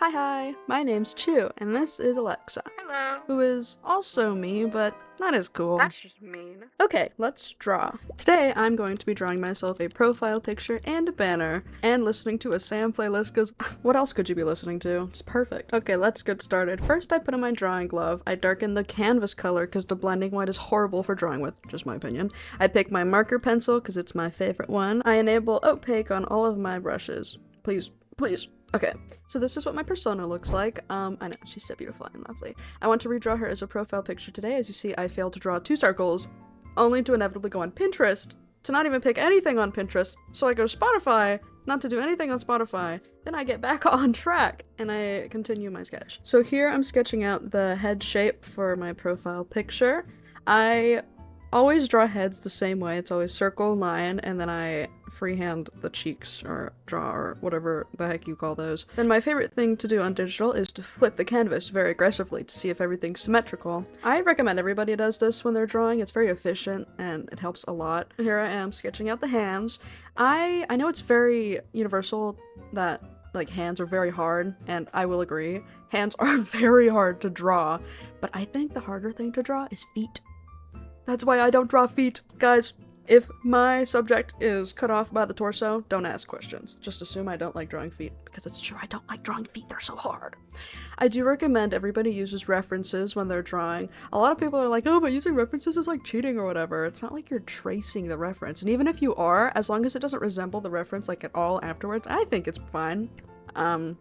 Hi, my name's Chu, and this is Alexa, Hello. who is also me, but not as cool. That's just mean. Okay, let's draw. Today I'm going to be drawing myself a profile picture and a banner, and listening to a Sam playlist, because what else could you be listening to? It's perfect. Okay, let's get started. First I put on my drawing glove, I darken the canvas color because the blending white is horrible for drawing with, just my opinion. I pick my marker pencil because it's my favorite one. I enable opaque on all of my brushes. Please, please. Okay, so this is what my persona looks like. I know, she's so beautiful and lovely. I want to redraw her as a profile picture today. As you see, I failed to draw 2 circles, only to inevitably go on Pinterest, to not even pick anything on Pinterest, so I go to Spotify, not to do anything on Spotify, then I get back on track, and I continue my sketch. So here I'm sketching out the head shape for my profile picture. I always draw heads the same way. It's always circle, line, and then I freehand the cheeks or draw or whatever the heck you call those. Then my favorite thing to do on digital is to flip the canvas very aggressively to see if everything's symmetrical. I recommend everybody does this when they're drawing. It's very efficient and it helps a lot. Here I am sketching out the hands. I know it's very universal that like hands are very hard, and I will agree. Hands are very hard to draw, but I think the harder thing to draw is feet. That's why I don't draw feet, guys. If my subject is cut off by the torso, don't ask questions. Just assume I don't like drawing feet, because it's true, I don't like drawing feet, they're so hard. I do recommend everybody uses references when they're drawing. A lot of people are like, oh, but using references is like cheating or whatever. It's not like you're tracing the reference, and even if you are, as long as it doesn't resemble the reference like at all afterwards, I think it's fine. I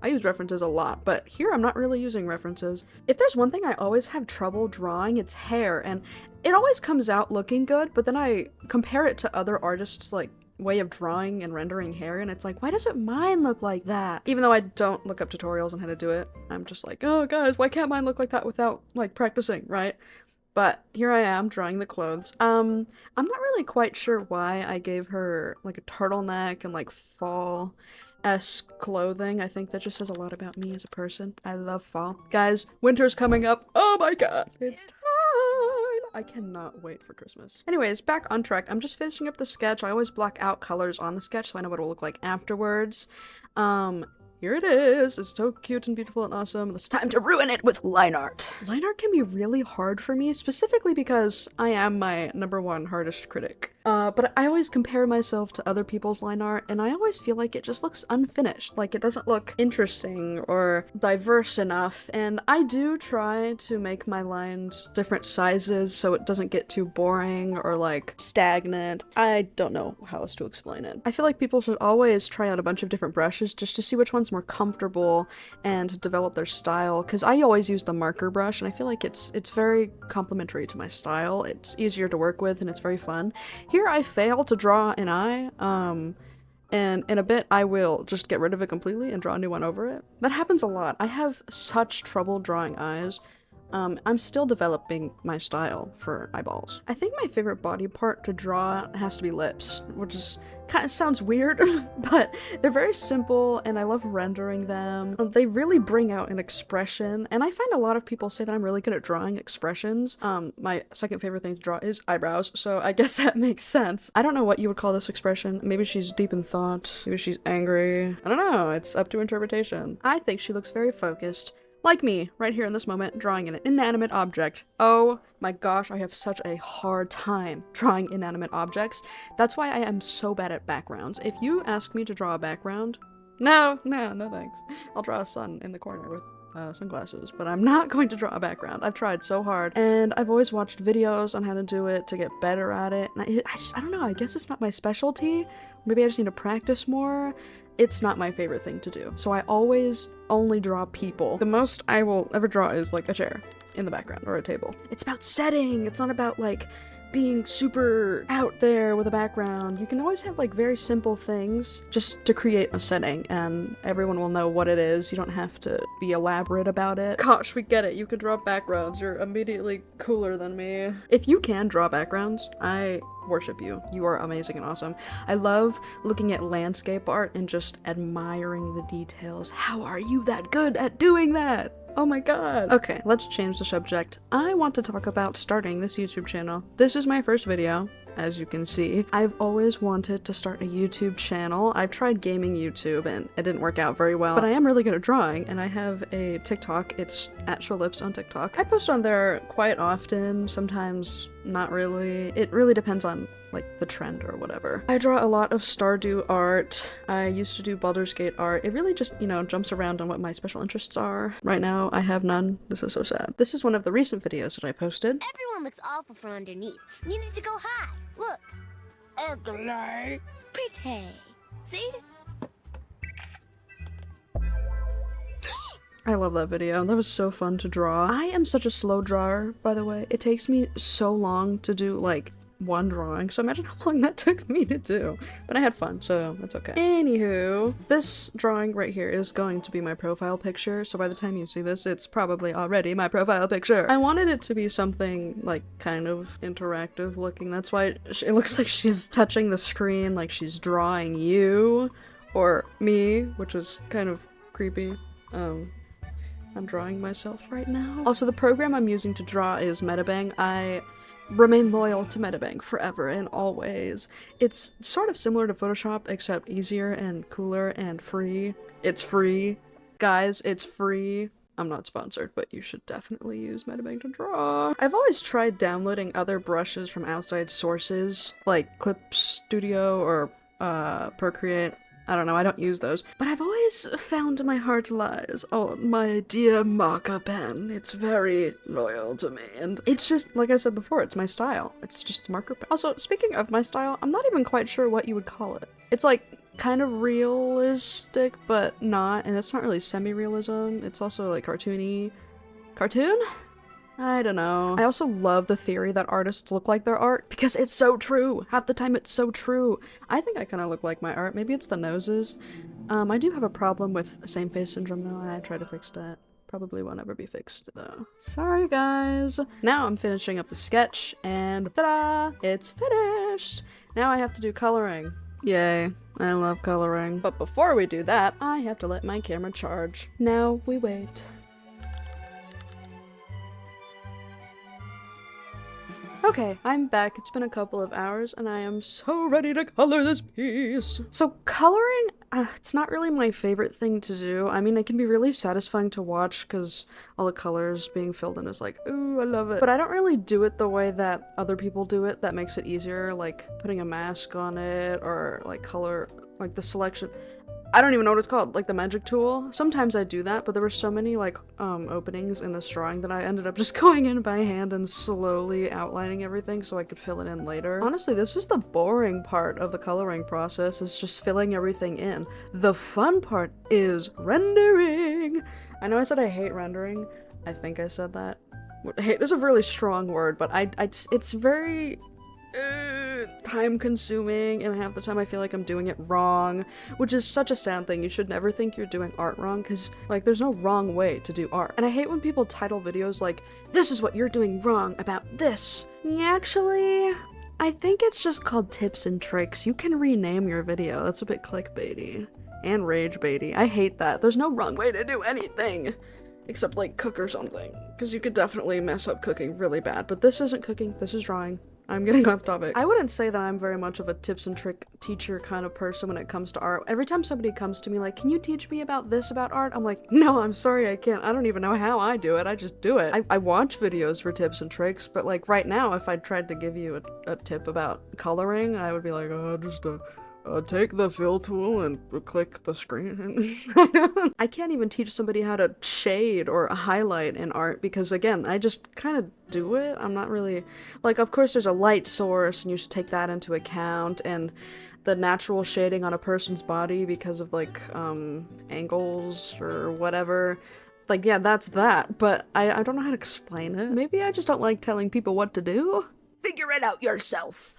use references a lot, but here I'm not really using references. If there's one thing I always have trouble drawing, it's hair, and it always comes out looking good, but then I compare it to other artists' like way of drawing and rendering hair, and it's like, why doesn't mine look like that? Even though I don't look up tutorials on how to do it, I'm just like, oh guys, why can't mine look like that without like practicing, right? But here I am drawing the clothes. I'm not really quite sure why I gave her like a turtleneck and like fall-esque clothing. I think that just says a lot about me as a person. I love fall. Guys, winter's coming up. Oh my god. It's time. I cannot wait for Christmas. Anyways, back on track. I'm just finishing up the sketch. I always black out colors on the sketch so I know what it'll look like afterwards. Here it is. It's so cute and beautiful and awesome. It's time to ruin it with line art. Line art can be really hard for me, specifically because I am my #1 hardest critic. But I always compare myself to other people's line art, and I always feel like it just looks unfinished. Like it doesn't look interesting or diverse enough, and I do try to make my lines different sizes so it doesn't get too boring or like stagnant. I don't know how else to explain it. I feel like people should always try out a bunch of different brushes just to see which one's more comfortable and develop their style, because I always use the marker brush, and I feel like it's very complementary to my style. It's easier to work with and it's very fun. Here I fail to draw an eye, and in a bit I will just get rid of it completely and draw a new one over it. That happens a lot. I have such trouble drawing eyes. I'm still developing my style for eyeballs. I think my favorite body part to draw has to be lips, which is kind of sounds weird, but they're very simple and I love rendering them. They really bring out an expression, and I find a lot of people say that I'm really good at drawing expressions. My second favorite thing to draw is eyebrows, so I guess that makes sense. I don't know what you would call this expression. Maybe she's deep in thought, maybe she's angry. I don't know, it's up to interpretation. I think she looks very focused. Like me, right here in this moment, drawing an inanimate object. Oh my gosh, I have such a hard time drawing inanimate objects. That's why I am so bad at backgrounds. If you ask me to draw a background, no thanks. I'll draw a sun in the corner with sunglasses, but I'm not going to draw a background. I've tried so hard, and I've always watched videos on how to do it to get better at it. And I don't know, I guess it's not my specialty. Maybe I just need to practice more. It's not my favorite thing to do, so I always only draw people. The most I will ever draw is like a chair in the background or a table. It's about setting. It's not about like being super out there with a background. You can always have like very simple things just to create a setting, and everyone will know what it is. You don't have to be elaborate about it. Gosh, we get it. You can draw backgrounds. You're immediately cooler than me. If you can draw backgrounds, I worship you. You are amazing and awesome. I love looking at landscape art and just admiring the details. How are you that good at doing that? Oh my god. Okay, let's change the subject. I want to talk about starting this YouTube channel. This is my first video, as you can see. I've always wanted to start a YouTube channel. I've tried gaming YouTube and it didn't work out very well, but I am really good at drawing and I have a TikTok. It's @ShowLips on TikTok. I post on there quite often, sometimes not really. It really depends on like the trend or whatever. I draw a lot of Stardew art. I used to do Baldur's Gate art. It really just, you know, jumps around on what my special interests are. Right now, I have none. This is so sad. This is one of the recent videos that I posted. Everyone looks awful from underneath. You need to go high. Look. Ugly. Pretty. See? I love that video. That was so fun to draw. I am such a slow drawer, by the way. It takes me so long to do, like, one drawing, so imagine how long that took me to do. But I had fun, so that's okay. Anywho, this drawing right here is going to be my profile picture, so by the time you see this, it's probably already my profile picture. I wanted it to be something, like, kind of interactive looking. That's why it looks like she's touching the screen, like she's drawing you, or me, which was kind of creepy. I'm drawing myself right now. Also, the program I'm using to draw is Metabang. I remain loyal to Metabang forever and always. It's sort of similar to Photoshop, except easier and cooler and free. It's free. Guys, it's free. I'm not sponsored, but you should definitely use Metabang to draw. I've always tried downloading other brushes from outside sources, like Clip Studio or Procreate. I don't know, I don't use those. But I've always found my heart lies on my dear marker pen. It's very loyal to me, and it's just, like I said before, it's my style. It's just a marker pen. Also, speaking of my style, I'm not even quite sure what you would call it. It's like kind of realistic, but not, and it's not really semi-realism. It's also like cartoony. Cartoon? I don't know. I also love the theory that artists look like their art because it's so true. Half the time it's so true. I think I kind of look like my art. Maybe it's the noses. I do have a problem with same face syndrome though, and I try to fix that. Probably won't ever be fixed though. Sorry guys. Now I'm finishing up the sketch and ta-da! It's finished! Now I have to do coloring. Yay. I love coloring. But before we do that, I have to let my camera charge. Now we wait. Okay, I'm back. It's been a couple of hours and I am so ready to color this piece. So coloring, it's not really my favorite thing to do. I mean, it can be really satisfying to watch because all the colors being filled in is like, ooh, I love it. But I don't really do it the way that other people do it that makes it easier, like putting a mask on it or like color, like the selection. I don't even know what it's called, like the magic tool. Sometimes I do that, but there were so many like openings in this drawing that I ended up just going in by hand and slowly outlining everything so I could fill it in later. Honestly, this is the boring part of the coloring process, is just filling everything in. The fun part is rendering. I know I said I hate rendering. I think I said that. Hate is a really strong word, but it's very time consuming, and half the time I feel like I'm doing it wrong, which is such a sad thing. You should never think you're doing art wrong, because like there's no wrong way to do art. And I hate when people title videos like, this is what you're doing wrong about this. Actually, I think it's just called tips and tricks. You can rename your video. That's a bit clickbaity and rage baity. I hate that. There's no wrong way to do anything except like cook or something, because you could definitely mess up cooking really bad. But this isn't cooking, this is drawing. I'm getting off topic. I wouldn't say that I'm very much of a tips and trick teacher kind of person when it comes to art. Every time somebody comes to me like, can you teach me about this about art? I'm like, no, I'm sorry, I can't. I don't even know how I do it. I just do it. I watch videos for tips and tricks, but like right now, if I tried to give you a tip about coloring, I would be like, oh, just take the fill tool and click the screen. I can't even teach somebody how to shade or highlight in art because, again, I just kind of do it. I'm not really... Like, of course there's a light source and you should take that into account, and the natural shading on a person's body because of, like, angles or whatever. Like, yeah, that's that, but I don't know how to explain it. Maybe I just don't like telling people what to do? Figure it out yourself.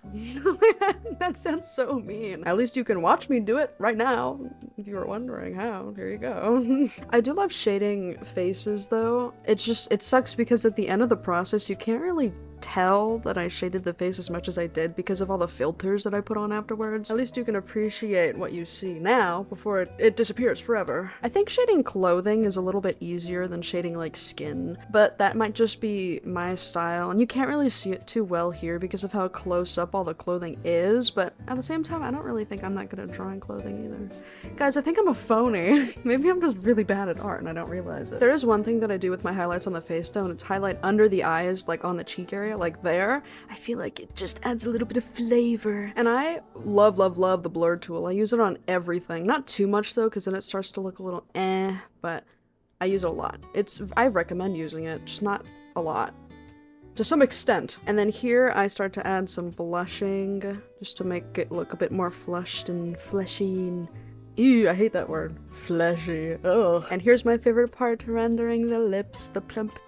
That sounds so mean. At least you can watch me do it right now. If you were wondering how, here you go. I do love shading faces though. It sucks because at the end of the process, you can't really tell that I shaded the face as much as I did because of all the filters that I put on afterwards. At least you can appreciate what you see now before it disappears forever. I think shading clothing is a little bit easier than shading like skin, but that might just be my style, and you can't really see it too well here because of how close up all the clothing is, but at the same time, I don't really think I'm that good at drawing clothing either. Guys, I think I'm a phony. Maybe I'm just really bad at art and I don't realize it. There is one thing that I do with my highlights on the face though, and it's highlight under the eyes, like on the cheek area, like there. I feel like it just adds a little bit of flavor. And I love, love, love the blur tool. I use it on everything. Not too much though, because then it starts to look a little but I use it a lot. I recommend using it, just not a lot. To some extent. And then here I start to add some blushing, just to make it look a bit more flushed and fleshy and ew, I hate that word. Fleshy. Ugh. And here's my favorite part, rendering the lips, the plump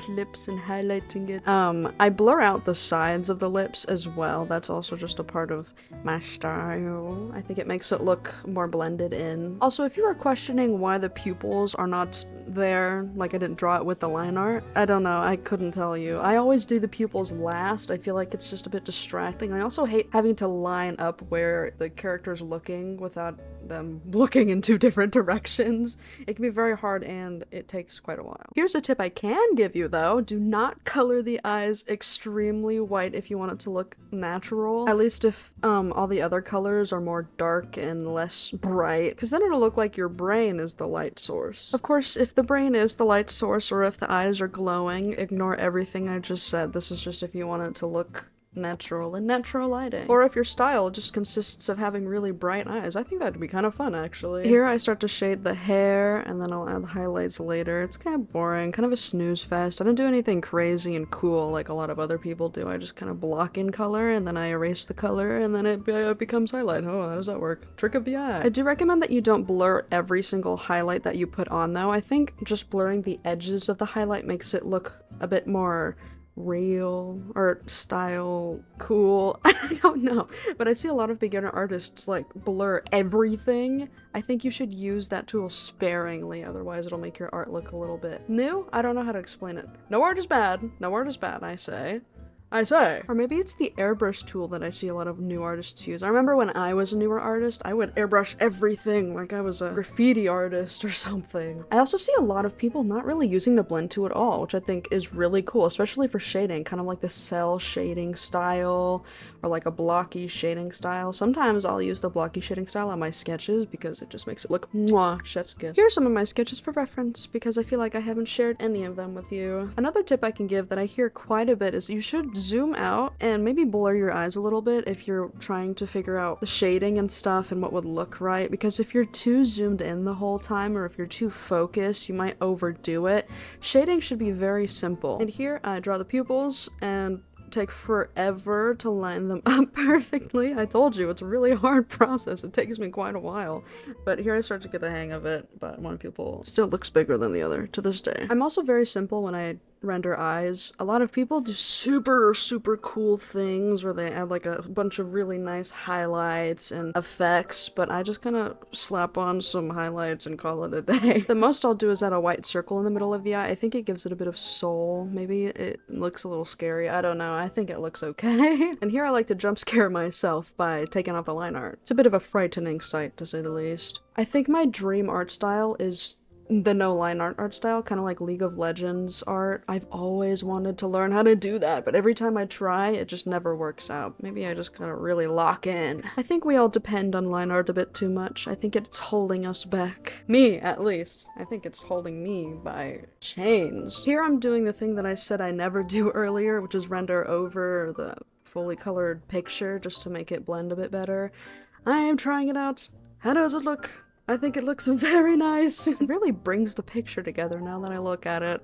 lips and highlighting it. I blur out the sides of the lips as well. That's also just a part of my style. I think it makes it look more blended in. Also, if you were questioning why the pupils are not there, like I didn't draw it with the line art, I don't know, I couldn't tell you. I always do the pupils last. I feel like it's just a bit distracting. I also hate having to line up where the character's looking without them looking in two different directions. It can be very hard and it takes quite a while. Here's a tip I can give you though. Do not color the eyes extremely white if you want it to look natural. At least if all the other colors are more dark and less bright, because then it'll look like your brain is the light source. Of course, if the brain is the light source or if the eyes are glowing, ignore everything I just said. This is just if you want it to look natural and natural lighting. Or if your style just consists of having really bright eyes. I think that'd be kind of fun actually. Here I start to shade the hair and then I'll add the highlights later. It's kind of boring, kind of a snooze fest. I don't do anything crazy and cool like a lot of other people do. I just kind of block in color and then I erase the color and then it becomes highlight. Oh, how does that work? Trick of the eye. I do recommend that you don't blur every single highlight that you put on though. I think just blurring the edges of the highlight makes it look a bit more real or style cool. I don't know, but I see a lot of beginner artists like blur everything. I think you should use that tool sparingly, otherwise it'll make your art look a little bit new. I don't know how to explain it. No art is bad. No art is bad, I say. Or maybe it's the airbrush tool that I see a lot of new artists use. I remember when I was a newer artist, I would airbrush everything like I was a graffiti artist or something. I also see a lot of people not really using the blend tool at all, which I think is really cool, especially for shading, kind of like the cell shading style or like a blocky shading style. Sometimes I'll use the blocky shading style on my sketches because it just makes it look mwah, chef's kiss. Here are some of my sketches for reference because I feel like I haven't shared any of them with you. Another tip I can give that I hear quite a bit is you should zoom out and maybe blur your eyes a little bit if you're trying to figure out the shading and stuff and what would look right, because if you're too zoomed in the whole time or if you're too focused, you might overdo it. Shading should be very simple. And here I draw the pupils and take forever to line them up perfectly. I told you, it's a really hard process. It takes me quite a while. But here I start to get the hang of it, but one pupil still looks bigger than the other to this day. I'm also very simple when I render eyes. A lot of people do super cool things where they add like a bunch of really nice highlights and effects, but I just kind of slap on some highlights and call it a day. The most I'll do is add a white circle in the middle of the eye. I think it gives it a bit of soul. Maybe it looks a little scary. I don't know. I think it looks okay. And here I like to jump scare myself by taking off the line art. It's a bit of a frightening sight, to say the least. I think my dream art style is the no line art style, kind of like League of Legends art. I've always wanted to learn how to do that, but every time I try, it just never works out. Maybe I just kind of really lock in. I think we all depend on line art a bit too much. I think it's holding us back. Me, at least. I think it's holding me by chains. Here I'm doing the thing that I said I never do earlier, which is render over the fully colored picture just to make it blend a bit better. I am trying it out. How does it look? I think it looks very nice. It really brings the picture together now that I look at it.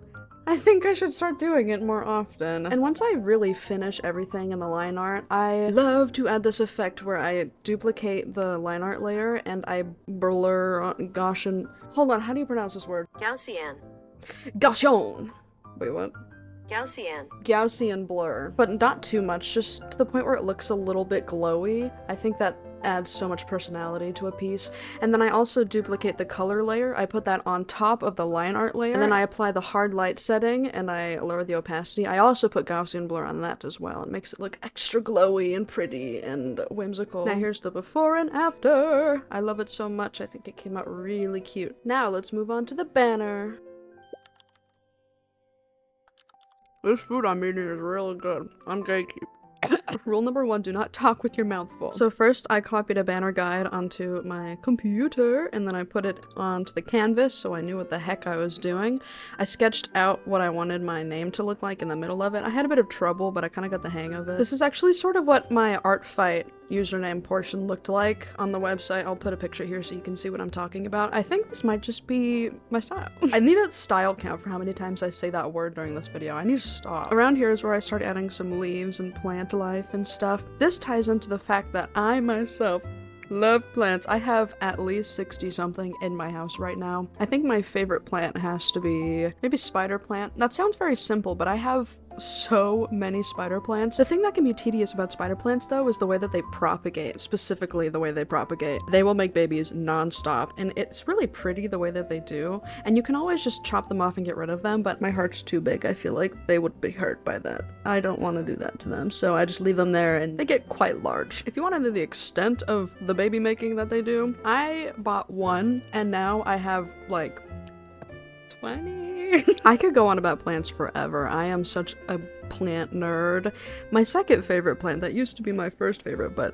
I think I should start doing it more often. And once I really finish everything in the line art, I love to add this effect where I duplicate the line art layer and I blur Gaussian. Hold on, how do you pronounce this word? Gaussian. Gaussian. Wait, what? Gaussian. Gaussian blur, but not too much, just to the point where it looks a little bit glowy. I think that adds so much personality to a piece. And then I also duplicate the color layer. I put that on top of the line art layer, and then I apply the hard light setting and I lower the opacity. I also put Gaussian blur on that as well. It makes it look extra glowy and pretty and whimsical. Now here's the before and after. I love it so much. I think it came out really cute. Now let's move on to the banner. This food I'm eating is really good. I'm gatekeep. Rule number 1, do not talk with your mouth full. So first I copied a banner guide onto my computer, and then I put it onto the canvas so I knew what the heck I was doing. I sketched out what I wanted my name to look like in the middle of it. I had a bit of trouble, but I kind of got the hang of it. This is actually sort of what my art fight username portion looked like on the website. I'll put a picture here so you can see what I'm talking about. I think this might just be my style. I need a style count for how many times I say that word during this video. I need to stop. Around here is where I start adding some leaves and plant life and stuff. This ties into the fact that I myself love plants. I have at least 60 something in my house right now. I think my favorite plant has to be maybe spider plant. That sounds very simple, but I have so many spider plants. The thing that can be tedious about spider plants though is the way that they propagate, specifically the way they propagate. They will make babies non-stop, and it's really pretty the way that they do, and you can always just chop them off and get rid of them, but my heart's too big. I feel like they would be hurt by that. I don't want to do that to them, so I just leave them there and they get quite large. If you want to know the extent of the baby making that they do, I bought one and now I have like 20. I could go on about plants forever. I am such a plant nerd. My second favorite plant, that used to be my first favorite, but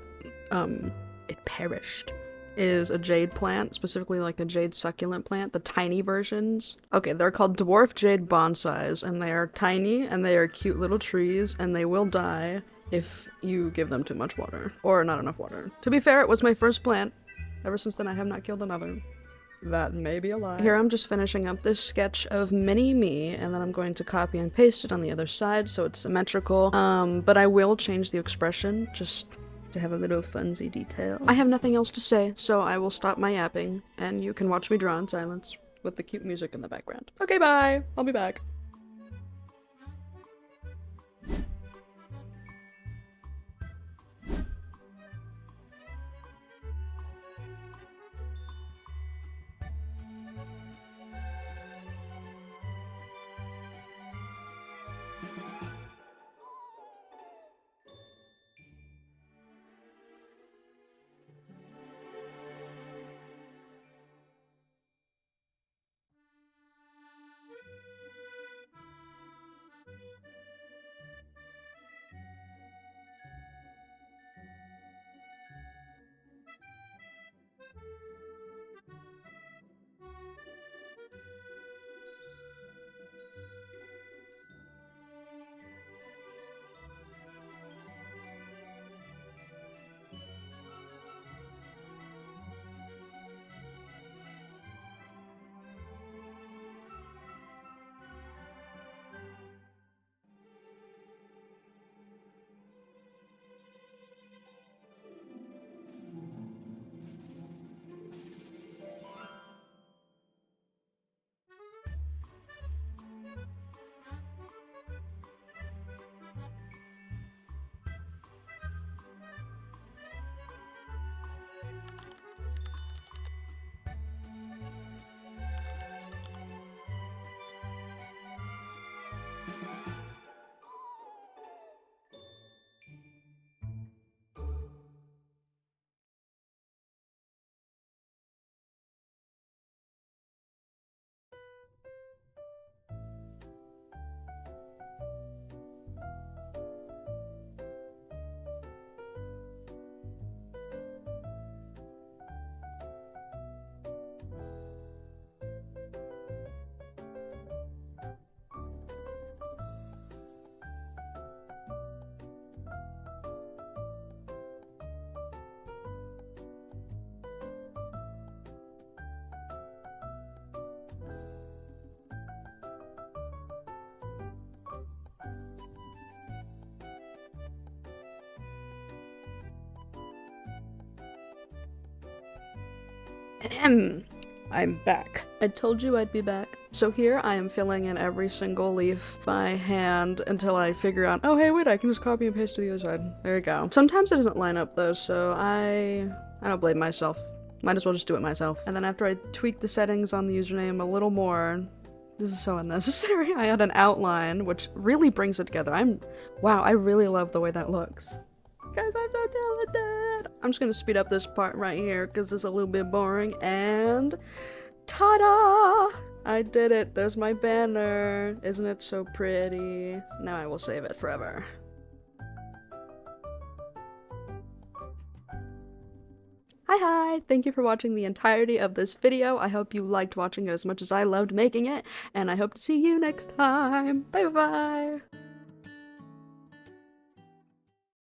it perished, is a jade plant, specifically like the jade succulent plant, the tiny versions. Okay, they're called dwarf jade bonsais, and they are tiny and they are cute little trees, and they will die if you give them too much water or not enough water. To be fair, it was my first plant. Ever since then, I have not killed another. That may be a lie. Here I'm just finishing up this sketch of mini-me, and then I'm going to copy and paste it on the other side so it's symmetrical. But I will change the expression just to have a little funsy detail. I have nothing else to say, so I will stop my yapping, and you can watch me draw in silence with the cute music in the background. Okay, bye! I'll be back. I'm back. I told you I'd be back. So here I am filling in every single leaf by hand until I figure out, oh hey wait, I can just copy and paste to the other side. There you go. Sometimes it doesn't line up though, so I I don't blame myself. Might as well just do it myself. And then after I tweak the settings on the username a little more, this is so unnecessary. I had an outline, which really brings it together. Wow, I really love the way that looks. Guys, I'm so talented. I'm just gonna speed up this part right here because it's a little bit boring. And ta-da! I did it. There's my banner. Isn't it so pretty? Now I will save it forever. Hi! Thank you for watching the entirety of this video. I hope you liked watching it as much as I loved making it, and I hope to see you next time. Bye bye!